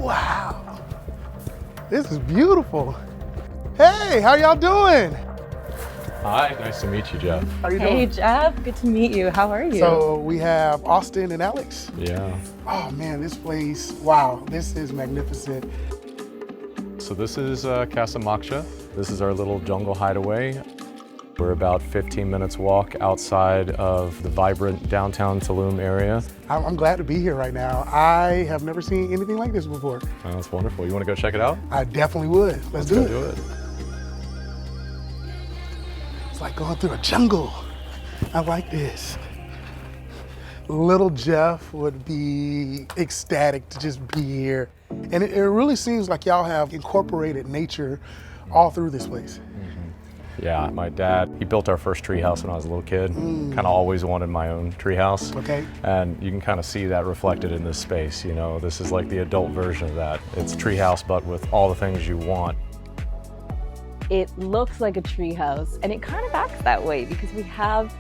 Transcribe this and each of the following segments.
Wow. This is beautiful. Hey, how y'all doing? Hi, nice to meet you, Jeff. How you Hey, doing? Jeff, good to meet you. How are you? So we have Austin and Alex. Yeah. Oh man, this place, wow, this is magnificent. So this is Casa Moksha. This is our little jungle hideaway. We're about 15 minutes walk outside of the vibrant downtown Tulum area. I'm glad to be here right now. I have never seen anything like this before. Oh, that's wonderful. You want to go check it out? I definitely would. Let's do go it. do it. It's like going through a jungle. I like this. Little Jeff would be ecstatic to just be here. And it really seems like y'all have incorporated nature all through this place. Yeah, my dad, he built our first treehouse when I was a little kid. Kind of always wanted my own treehouse. Okay. And you can kind of see that reflected in this space. You know, this is like the adult version of that. It's treehouse, but with all the things you want. It looks like a treehouse, and it kind of acts that way because we have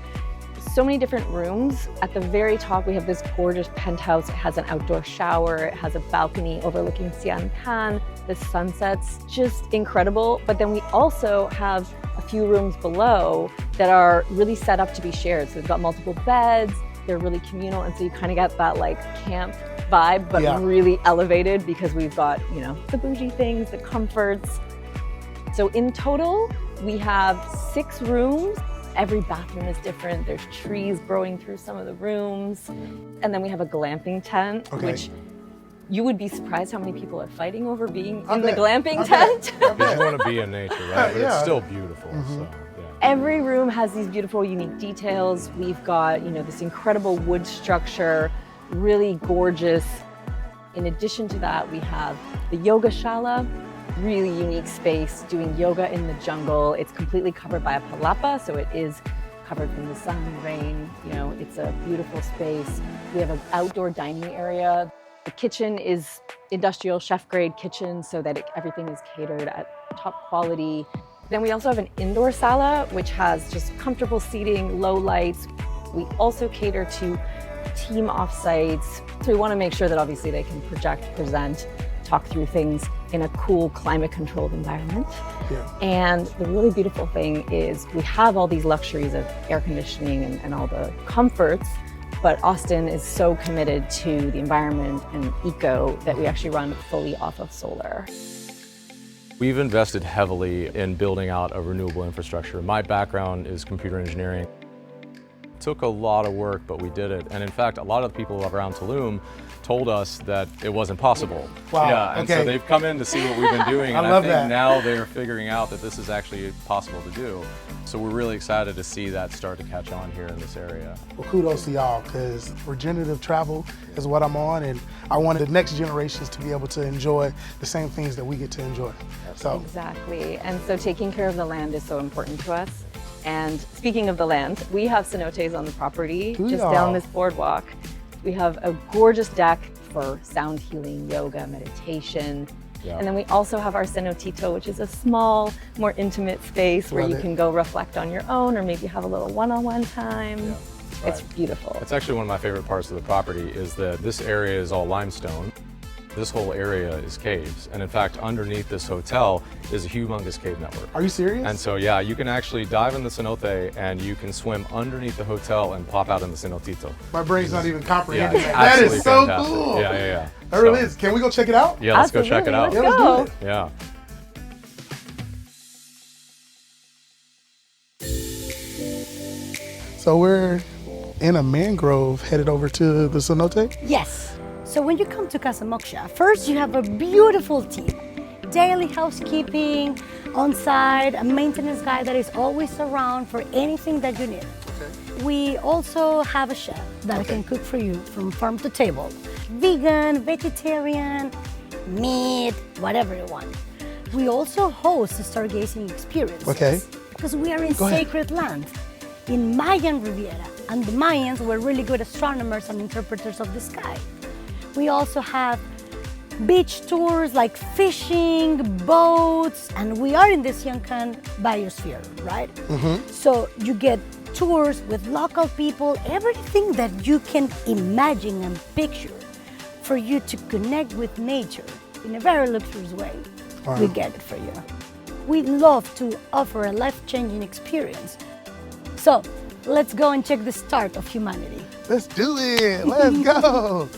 so many different rooms. At the very top, we have this gorgeous penthouse. It has an outdoor shower. It has a balcony overlooking Sian Ka'an. The sunset's just incredible. But then we also have a few rooms below that are really set up to be shared. So they've got multiple beds. They're really communal, and so you kind of get that like camp vibe, but really elevated because we've got, you know, the bougie things, the comforts. So in total, we have 6 rooms. Every bathroom is different. There's trees growing through some of the rooms. And then we have a glamping tent, which you would be surprised how many people are fighting over being in the glamping tent. You want to be in nature, right? But it's still beautiful. So, yeah. Every room has these beautiful, unique details. We've got, you know, this incredible wood structure, really gorgeous. In addition to that, we have the yoga Shala. Really unique space, doing yoga in the jungle. It's completely covered by a palapa, so it is covered from the sun and rain. You know, it's a beautiful space. We have an outdoor dining area. The kitchen is industrial chef-grade kitchen, so that everything is catered at top quality. Then we also have an indoor sala, which has just comfortable seating, low lights. We also cater to team offsites. So we want to make sure that obviously they can project, present, talk through things in a cool, climate-controlled environment. And the really beautiful thing is we have all these luxuries of air conditioning and all the comforts, but Austin is so committed to the environment and eco that we actually run fully off of solar. We've invested heavily in building out a renewable infrastructure. My background is computer engineering. It took a lot of work, but we did it. And in fact, a lot of the people around Tulum told us that it wasn't possible. Wow. Yeah, and so they've come in to see what we've been doing, and I I think now they're figuring out that this is actually possible to do. So we're really excited to see that start to catch on here in this area. Well, kudos to y'all, because regenerative travel is what I'm on, and I want the next generations to be able to enjoy the same things that we get to enjoy. So Exactly, and so taking care of the land is so important to us. And speaking of the land, we have cenotes on the property, just down this boardwalk. We have a gorgeous deck for sound healing, yoga, meditation. And then we also have our cenotito, which is a small, more intimate space where you can go reflect on your own or maybe have a little one-on-one time. It's beautiful. It's actually one of my favorite parts of the property is that this area is all limestone. This whole area is caves. And in fact, underneath this hotel is a humongous cave network. Are you serious? And so, yeah, you can actually dive in the cenote and you can swim underneath the hotel and pop out in the cenotito. My brain's not even comprehending that. That Absolutely is so fantastic. cool. Yeah. That really is. Can we go check it out? Yeah, let's go check it out. Let's go. Yeah. So we're in a mangrove headed over to the cenote? Yes. So when you come to Casa Moksha, first you have a beautiful team. Daily housekeeping, on-site, a maintenance guy that is always around for anything that you need. We also have a chef that can cook for you from farm to table. Vegan, vegetarian, meat, whatever you want. We also host a stargazing experience. Because we are in sacred land, in Mayan Riviera. And the Mayans were really good astronomers and interpreters of the sky. We also have beach tours like fishing, boats, and we are in the Sian Ka'an Biosphere, right? So you get tours with local people, everything that you can imagine and picture for you to connect with nature in a very luxurious way, Wow. we get it for you. We love to offer a life-changing experience. So let's go and check the start of humanity. Let's do it. Let's go.